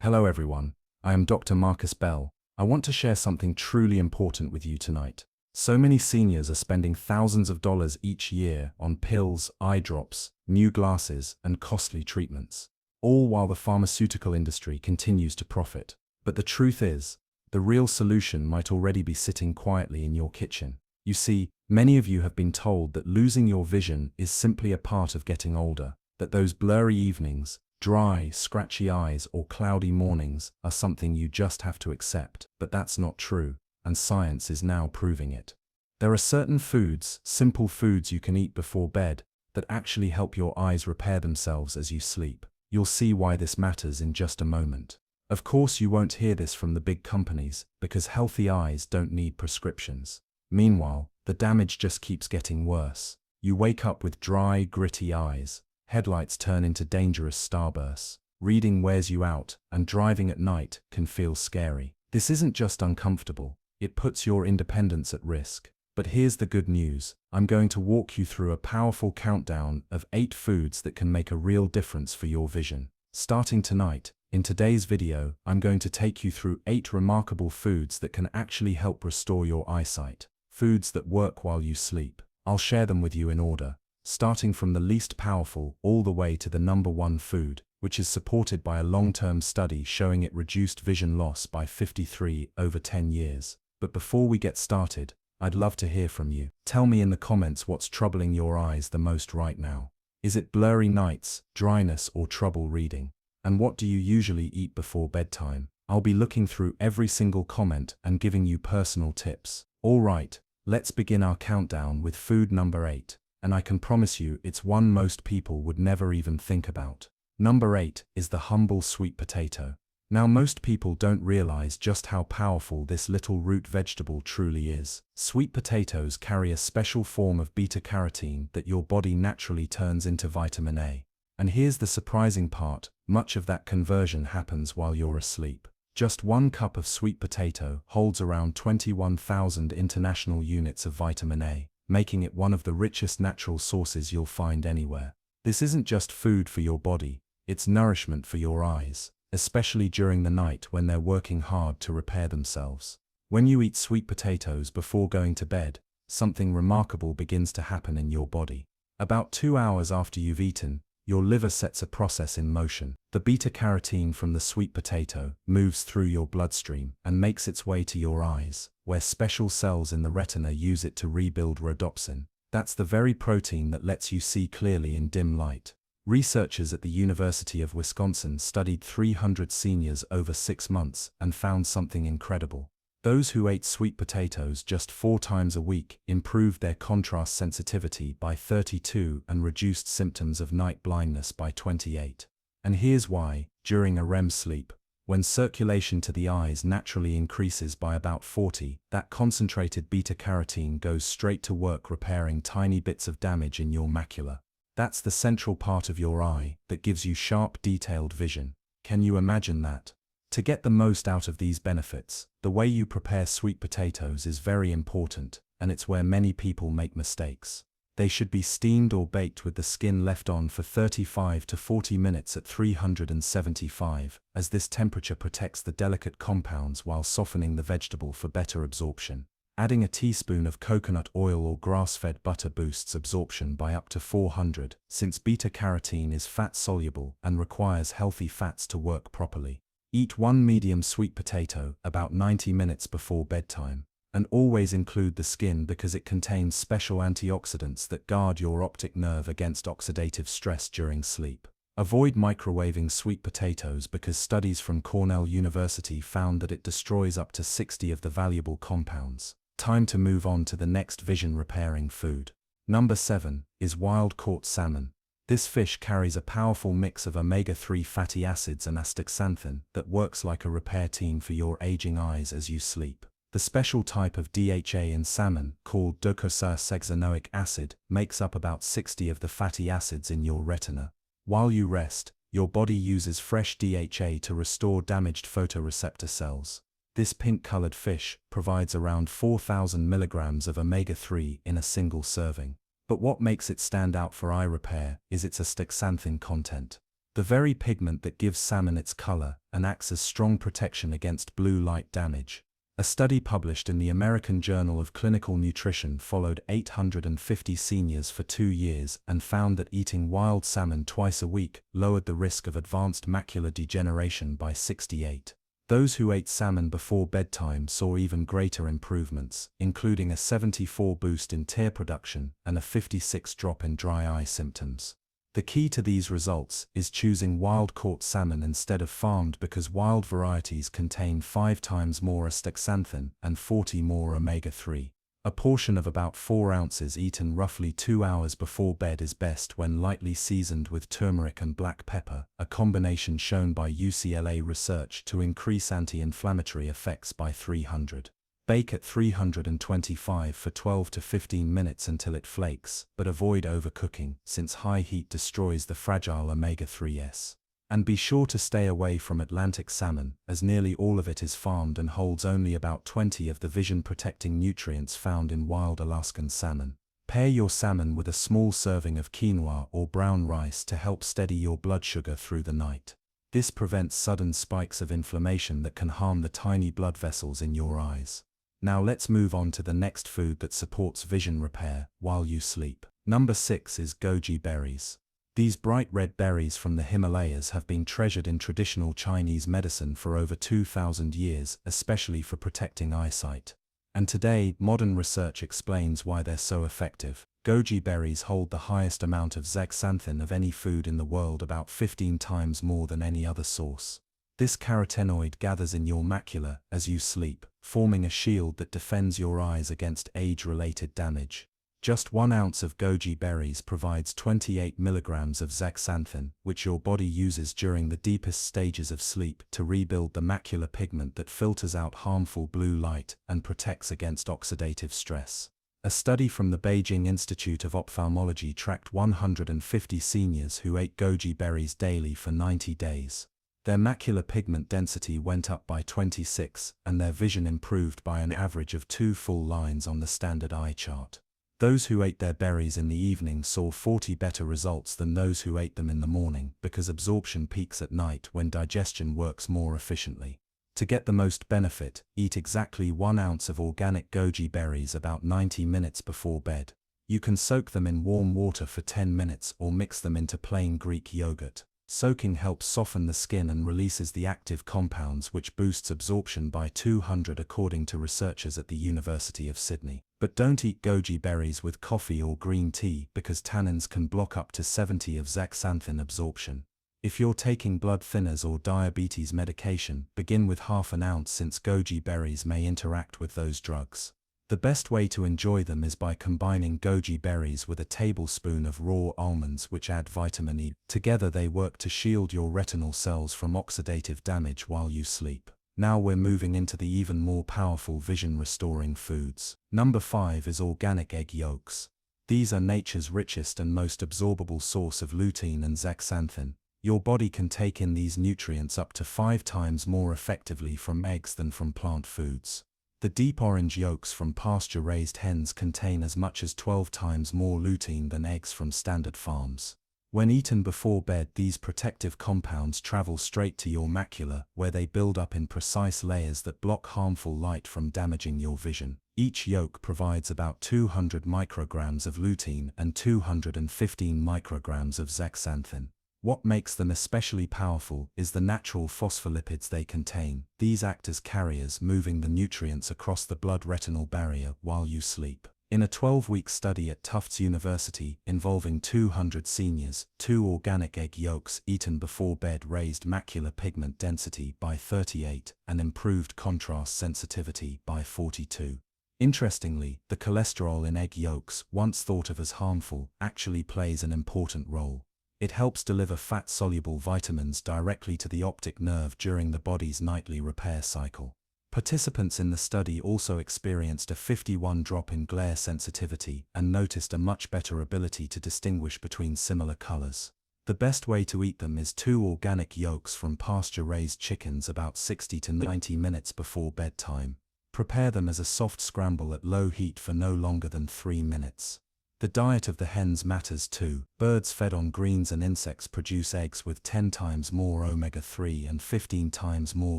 Hello everyone, I am Dr. Marcus Bell. I want to share something truly important with you tonight. So many seniors are spending thousands of dollars each year on pills, eye drops, new glasses, and costly treatments, all while the pharmaceutical industry continues to profit. But the truth is, the real solution might already be sitting quietly in your kitchen. You see, many of you have been told that losing your vision is simply a part of getting older, that those blurry evenings, dry, scratchy eyes or cloudy mornings are something you just have to accept. But that's not true, and science is now proving it. There are certain foods, simple foods you can eat before bed, that actually help your eyes repair themselves as you sleep. You'll see why this matters in just a moment. Of course, you won't hear this from the big companies, because healthy eyes don't need prescriptions. Meanwhile, the damage just keeps getting worse. You wake up with dry, gritty eyes. Headlights turn into dangerous starbursts. Reading wears you out, and driving at night can feel scary. This isn't just uncomfortable, it puts your independence at risk. But here's the good news. I'm going to walk you through a powerful countdown of 8 foods that can make a real difference for your vision. Starting tonight, in today's video, I'm going to take you through 8 remarkable foods that can actually help restore your eyesight. Foods that work while you sleep. I'll share them with you in order, starting from the least powerful all the way to the #1 food, which is supported by a long-term study showing it reduced vision loss by 53 over 10 years. But before we get started, I'd love to hear from you. Tell me in the comments what's troubling your eyes the most right now. Is it blurry nights, dryness, or trouble reading? And what do you usually eat before bedtime? I'll be looking through every single comment and giving you personal tips. All right, let's begin our countdown with food number 8. And I can promise you it's one most people would never even think about. Number 8 is the humble sweet potato. Now, most people don't realize just how powerful this little root vegetable truly is. Sweet potatoes carry a special form of beta-carotene that your body naturally turns into vitamin A. And here's the surprising part, much of that conversion happens while you're asleep. Just 1 cup of sweet potato holds around 21,000 international units of vitamin A, making it one of the richest natural sources you'll find anywhere. This isn't just food for your body, it's nourishment for your eyes, especially during the night when they're working hard to repair themselves. When you eat sweet potatoes before going to bed, something remarkable begins to happen in your body. About 2 hours after you've eaten, your liver sets a process in motion. The beta-carotene from the sweet potato moves through your bloodstream and makes its way to your eyes, where special cells in the retina use it to rebuild rhodopsin. That's the very protein that lets you see clearly in dim light. Researchers at the University of Wisconsin studied 300 seniors over 6 months and found something incredible. Those who ate sweet potatoes just 4 times a week improved their contrast sensitivity by 32 and reduced symptoms of night blindness by 28. And here's why: during a REM sleep, when circulation to the eyes naturally increases by about 40, that concentrated beta-carotene goes straight to work repairing tiny bits of damage in your macula. That's the central part of your eye that gives you sharp, detailed vision. Can you imagine that? To get the most out of these benefits, the way you prepare sweet potatoes is very important, and it's where many people make mistakes. They should be steamed or baked with the skin left on for 35 to 40 minutes at 375, as this temperature protects the delicate compounds while softening the vegetable for better absorption. Adding a teaspoon of coconut oil or grass-fed butter boosts absorption by up to 400, since beta-carotene is fat-soluble and requires healthy fats to work properly. Eat 1 medium sweet potato about 90 minutes before bedtime, and always include the skin because it contains special antioxidants that guard your optic nerve against oxidative stress during sleep. Avoid microwaving sweet potatoes because studies from Cornell University found that it destroys up to 60 of the valuable compounds. Time to move on to the next vision-repairing food. Number 7 is wild-caught salmon. This fish carries a powerful mix of omega-3 fatty acids and astaxanthin that works like a repair team for your aging eyes as you sleep. The special type of DHA in salmon, called docosahexaenoic acid, makes up about 60 of the fatty acids in your retina. While you rest, your body uses fresh DHA to restore damaged photoreceptor cells. This pink-colored fish provides around 4,000 milligrams of omega-3 in a single serving. But what makes it stand out for eye repair is its astaxanthin content. the very pigment that gives salmon its color and acts as strong protection against blue light damage. A study published in the American Journal of Clinical Nutrition followed 850 seniors for 2 years and found that eating wild salmon twice a week lowered the risk of advanced macular degeneration by 68%. Those who ate salmon before bedtime saw even greater improvements, including a 74% boost in tear production and a 56% drop in dry eye symptoms. The key to these results is choosing wild-caught salmon instead of farmed, because wild varieties contain 5 times more astaxanthin and 40 more omega-3. A portion of about 4 ounces eaten roughly 2 hours before bed is best when lightly seasoned with turmeric and black pepper, a combination shown by UCLA research to increase anti-inflammatory effects by 300. Bake at 325 for 12 to 15 minutes until it flakes, but avoid overcooking since high heat destroys the fragile omega-3s. And be sure to stay away from Atlantic salmon, as nearly all of it is farmed and holds only about 20 of the vision-protecting nutrients found in wild Alaskan salmon. Pair your salmon with a small serving of quinoa or brown rice to help steady your blood sugar through the night. This prevents sudden spikes of inflammation that can harm the tiny blood vessels in your eyes. Now let's move on to the next food that supports vision repair while you sleep. Number 6 is goji berries. These bright red berries from the Himalayas have been treasured in traditional Chinese medicine for over 2,000 years, especially for protecting eyesight. And today, modern research explains why they're so effective. Goji berries hold the highest amount of zeaxanthin of any food in the world, about 15 times more than any other source. This carotenoid gathers in your macula as you sleep, forming a shield that defends your eyes against age-related damage. Just 1 ounce of goji berries provides 28 milligrams of zeaxanthin, which your body uses during the deepest stages of sleep to rebuild the macular pigment that filters out harmful blue light and protects against oxidative stress. A study from the Beijing Institute of Ophthalmology tracked 150 seniors who ate goji berries daily for 90 days. Their macular pigment density went up by 26, and their vision improved by an average of 2 full lines on the standard eye chart. Those who ate their berries in the evening saw 40 better results than those who ate them in the morning, because absorption peaks at night when digestion works more efficiently. To get the most benefit, eat exactly 1 ounce of organic goji berries about 90 minutes before bed. You can soak them in warm water for 10 minutes or mix them into plain Greek yogurt. Soaking helps soften the skin and releases the active compounds, which boosts absorption by 200 according to researchers at the University of Sydney. But don't eat goji berries with coffee or green tea, because tannins can block up to 70 of zeaxanthin absorption. If you're taking blood thinners or diabetes medication, begin with half an ounce, since goji berries may interact with those drugs. The best way to enjoy them is by combining goji berries with a tablespoon of raw almonds, which add vitamin E. Together they work to shield your retinal cells from oxidative damage while you sleep. Now we're moving into the even more powerful vision-restoring foods. Number 5 is organic egg yolks. These are nature's richest and most absorbable source of lutein and zeaxanthin. Your body can take in these nutrients up to 5 times more effectively from eggs than from plant foods. The deep orange yolks from pasture-raised hens contain as much as 12 times more lutein than eggs from standard farms. When eaten before bed, these protective compounds travel straight to your macula, where they build up in precise layers that block harmful light from damaging your vision. Each yolk provides about 200 micrograms of lutein and 215 micrograms of zeaxanthin. What makes them especially powerful is the natural phospholipids they contain. These act as carriers, moving the nutrients across the blood-retinal barrier while you sleep. In a 12-week study at Tufts University involving 200 seniors, 2 organic egg yolks eaten before bed raised macular pigment density by 38 and improved contrast sensitivity by 42. Interestingly, the cholesterol in egg yolks, once thought of as harmful, actually plays an important role. It helps deliver fat-soluble vitamins directly to the optic nerve during the body's nightly repair cycle. Participants in the study also experienced a 51 drop in glare sensitivity and noticed a much better ability to distinguish between similar colors. The best way to eat them is 2 organic yolks from pasture-raised chickens about 60 to 90 minutes before bedtime. Prepare them as a soft scramble at low heat for no longer than 3 minutes. The diet of the hens matters too. Birds fed on greens and insects produce eggs with 10 times more omega-3 and 15 times more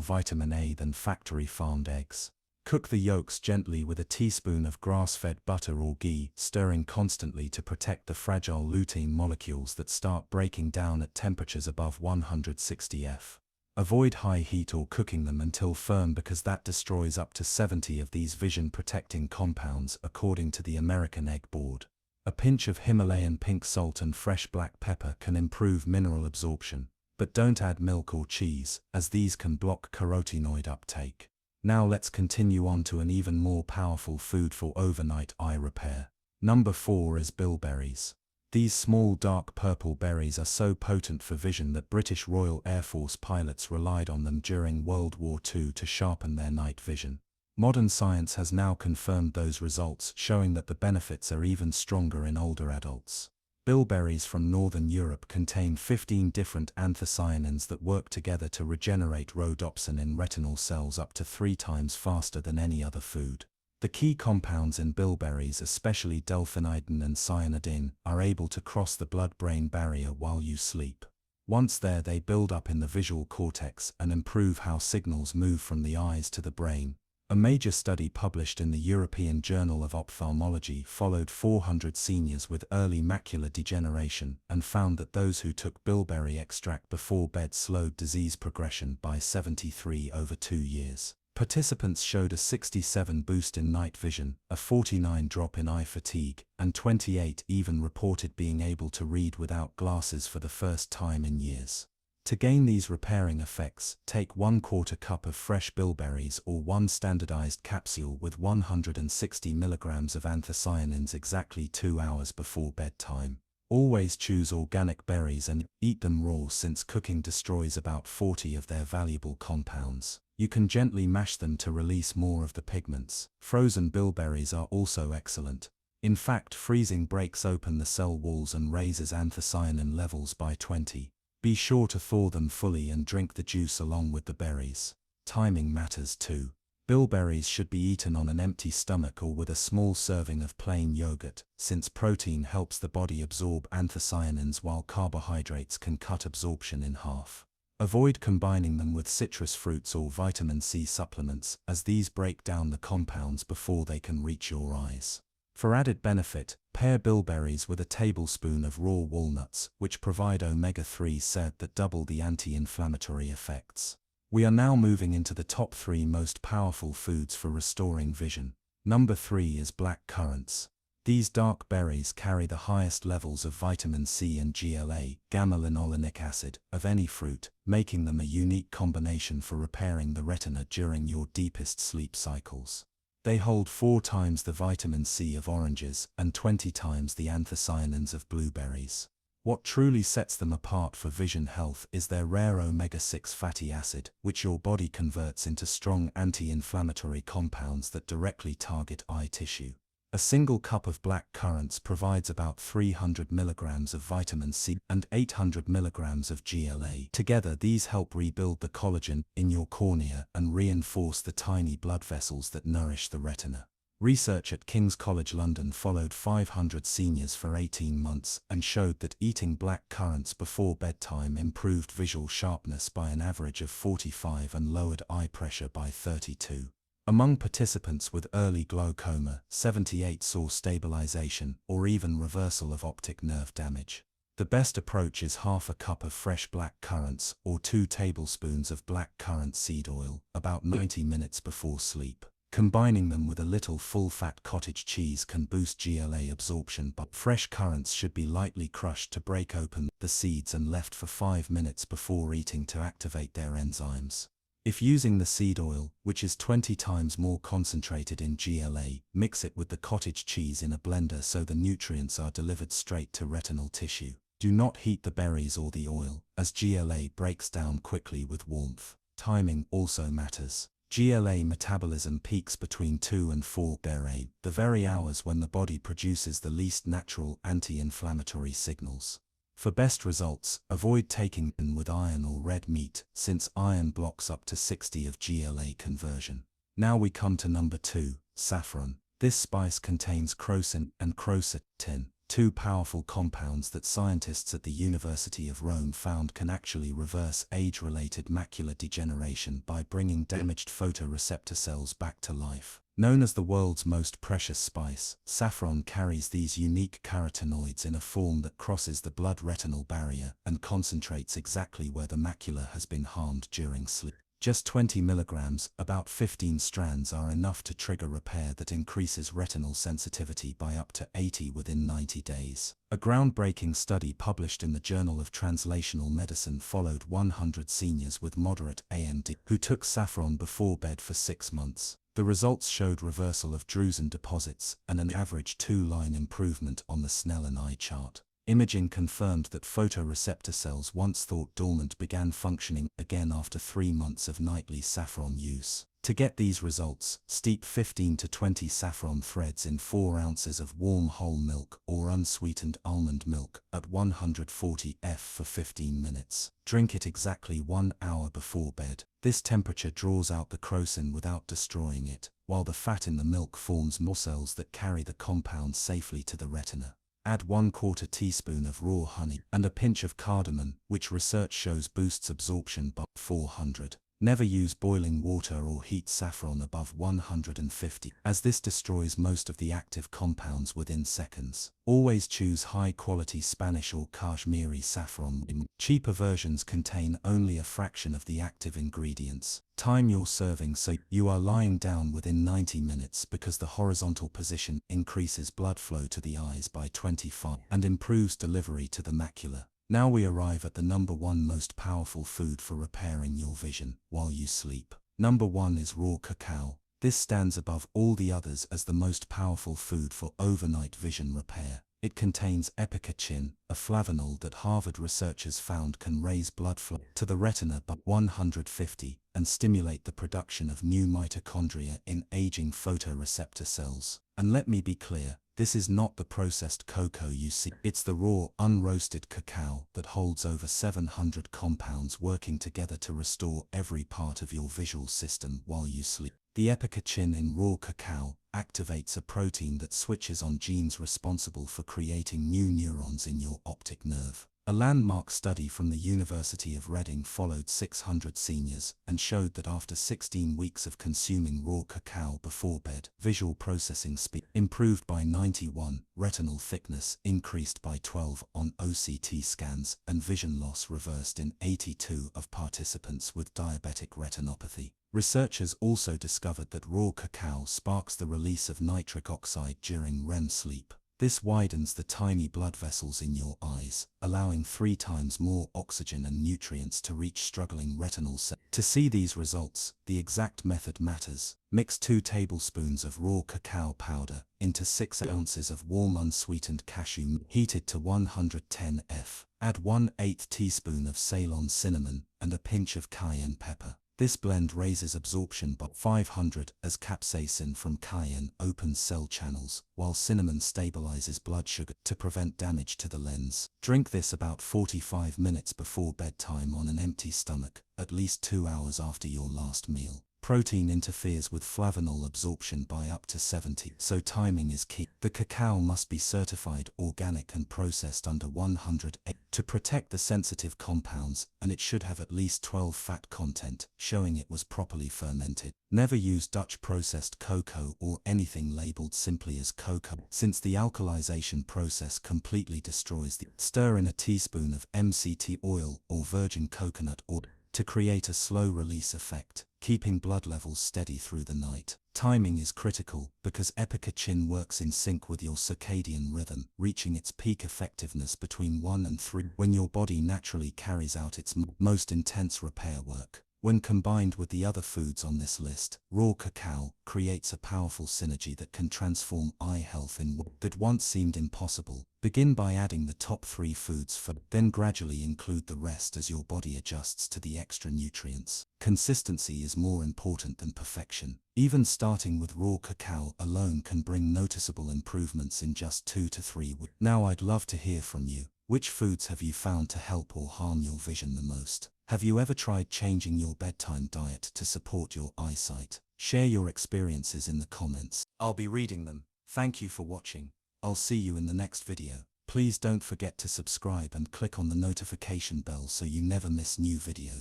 vitamin A than factory-farmed eggs. Cook the yolks gently with a teaspoon of grass-fed butter or ghee, stirring constantly to protect the fragile lutein molecules that start breaking down at temperatures above 160 F. Avoid high heat or cooking them until firm because that destroys up to 70 of these vision-protecting compounds according to the American Egg Board. A pinch of Himalayan pink salt and fresh black pepper can improve mineral absorption, but don't add milk or cheese, as these can block carotenoid uptake. Now let's continue on to an even more powerful food for overnight eye repair. Number 4 is bilberries. These small dark purple berries are so potent for vision that British Royal Air Force pilots relied on them during World War II to sharpen their night vision. Modern science has now confirmed those results, showing that the benefits are even stronger in older adults. Bilberries from Northern Europe contain 15 different anthocyanins that work together to regenerate rhodopsin in retinal cells up to 3 times faster than any other food. The key compounds in bilberries, especially delphinidin and cyanidin, are able to cross the blood-brain barrier while you sleep. Once there, they build up in the visual cortex and improve how signals move from the eyes to the brain. A major study published in the European Journal of Ophthalmology followed 400 seniors with early macular degeneration and found that those who took bilberry extract before bed slowed disease progression by 73 over 2 years. Participants showed a 67 boost in night vision, a 49 drop in eye fatigue, and 28 even reported being able to read without glasses for the first time in years. To gain these repairing effects, take 1/4 cup of fresh bilberries or 1 standardized capsule with 160 mg of anthocyanins exactly 2 hours before bedtime. Always choose organic berries and eat them raw, since cooking destroys about 40 of their valuable compounds. You can gently mash them to release more of the pigments. Frozen bilberries are also excellent. In fact, freezing breaks open the cell walls and raises anthocyanin levels by 20. Be sure to thaw them fully and drink the juice along with the berries. Timing matters too. Bilberries should be eaten on an empty stomach or with a small serving of plain yogurt, since protein helps the body absorb anthocyanins while carbohydrates can cut absorption in half. Avoid combining them with citrus fruits or vitamin C supplements, as these break down the compounds before they can reach your eyes. For added benefit, pair bilberries with a tablespoon of raw walnuts, which provide omega-3s that double the anti-inflammatory effects. We are now moving into the top 3 most powerful foods for restoring vision. Number 3 is black currants. These dark berries carry the highest levels of vitamin C and GLA, gamma-linolenic acid, of any fruit, making them a unique combination for repairing the retina during your deepest sleep cycles. They hold 4 times the vitamin C of oranges and 20 times the anthocyanins of blueberries. What truly sets them apart for vision health is their rare omega-6 fatty acid, which your body converts into strong anti-inflammatory compounds that directly target eye tissue. A single cup of black currants provides about 300 mg of vitamin C and 800 mg of GLA. Together, these help rebuild the collagen in your cornea and reinforce the tiny blood vessels that nourish the retina. Research at King's College London followed 500 seniors for 18 months and showed that eating black currants before bedtime improved visual sharpness by an average of 45 and lowered eye pressure by 32. Among participants with early glaucoma, 78 saw stabilization or even reversal of optic nerve damage. The best approach is half a cup of fresh black currants or 2 tablespoons of black currant seed oil about 90 minutes before sleep. Combining them with a little full-fat cottage cheese can boost GLA absorption, but fresh currants should be lightly crushed to break open the seeds and left for 5 minutes before eating to activate their enzymes. If using the seed oil, which is 20 times more concentrated in GLA, mix it with the cottage cheese in a blender so the nutrients are delivered straight to retinal tissue. Do not heat the berries or the oil, as GLA breaks down quickly with warmth. Timing also matters. GLA metabolism peaks between 2 and 4 pm, the very hours when the body produces the least natural anti-inflammatory signals. For best results, avoid taking in with iron or red meat, since iron blocks up to 60 of GLA conversion. Now we come to number 2, saffron. This spice contains crocin and quercetin, two powerful compounds that scientists at the University of Rome found can actually reverse age-related macular degeneration by bringing damaged photoreceptor cells back to life. Known as the world's most precious spice, saffron carries these unique carotenoids in a form that crosses the blood-retinal barrier and concentrates exactly where the macula has been harmed during sleep. Just 20 milligrams, about 15 strands, are enough to trigger repair that increases retinal sensitivity by up to 80 within 90 days. A groundbreaking study published in the Journal of Translational Medicine followed 100 seniors with moderate AMD who took saffron before bed for 6 months. The results showed reversal of drusen deposits and an average 2-line improvement on the Snellen eye chart. Imaging confirmed that photoreceptor cells once thought dormant began functioning again after 3 months of nightly saffron use. To get these results, steep 15 to 20 saffron threads in 4 ounces of warm whole milk or unsweetened almond milk at 140 F for 15 minutes. Drink it exactly 1 hour before bed. This temperature draws out the crocin without destroying it, while the fat in the milk forms more cells that carry the compound safely to the retina. Add 1/4 teaspoon of raw honey and a pinch of cardamom, which research shows boosts absorption by 400. Never use boiling water or heat saffron above 150, as this destroys most of the active compounds within seconds. Always choose high-quality Spanish or Kashmiri saffron. Cheaper versions contain only a fraction of the active ingredients. Time your serving so you are lying down within 90 minutes because the horizontal position increases blood flow to the eyes by 25 and improves delivery to the macula. Now we arrive at the number 1 most powerful food for repairing your vision while you sleep. Number 1 is raw cacao. This stands above all the others as the most powerful food for overnight vision repair. It contains epicachin, a flavanol that Harvard researchers found can raise blood flow to the retina by 150 and stimulate the production of new mitochondria in aging photoreceptor cells. And let me be clear, this is not the processed cocoa you see. It's the raw, unroasted cacao that holds over 700 compounds working together to restore every part of your visual system while you sleep. The epicachin in raw cacao activates a protein that switches on genes responsible for creating new neurons in your optic nerve. A landmark study from the University of Reading followed 600 seniors and showed that after 16 weeks of consuming raw cacao before bed, visual processing speed improved by 91, retinal thickness increased by 12 on OCT scans, and vision loss reversed in 82 of participants with diabetic retinopathy. Researchers also discovered that raw cacao sparks the release of nitric oxide during REM sleep. This widens the tiny blood vessels in your eyes, allowing 3 times more oxygen and nutrients to reach struggling retinal cells. To see these results, the exact method matters. Mix 2 tablespoons of raw cacao powder into 6 ounces of warm unsweetened cashew milk heated to 110 F. Add 1/8 teaspoon of Ceylon cinnamon and a pinch of cayenne pepper. This blend raises absorption by 500 as capsaicin from cayenne opens cell channels, while cinnamon stabilizes blood sugar to prevent damage to the lens. Drink this about 45 minutes before bedtime on an empty stomach, at least 2 hours after your last meal. Protein interferes with flavanol absorption by up to 70, so timing is key. The cacao must be certified organic and processed under 100 to protect the sensitive compounds, and it should have at least 12 fat content, showing it was properly fermented. Never use Dutch processed cocoa or anything labeled simply as cocoa, since the alkalization process completely destroys the. Stir in a teaspoon of MCT oil or virgin coconut oil to create a slow release effect, keeping blood levels steady through the night. Timing is critical because epicachin works in sync with your circadian rhythm, reaching its peak effectiveness between 1 and 3 when your body naturally carries out its most intense repair work. When combined with the other foods on this list, raw cacao creates a powerful synergy that can transform eye health in ways that once seemed impossible. Begin by adding the top 3 foods first, then gradually include the rest as your body adjusts to the extra nutrients. Consistency is more important than perfection. Even starting with raw cacao alone can bring noticeable improvements in just 2 to 3 weeks. Now I'd love to hear from you. Which foods have you found to help or harm your vision the most? Have you ever tried changing your bedtime diet to support your eyesight? Share your experiences in the comments. I'll be reading them. Thank you for watching. I'll see you in the next video. Please don't forget to subscribe and click on the notification bell so you never miss new videos.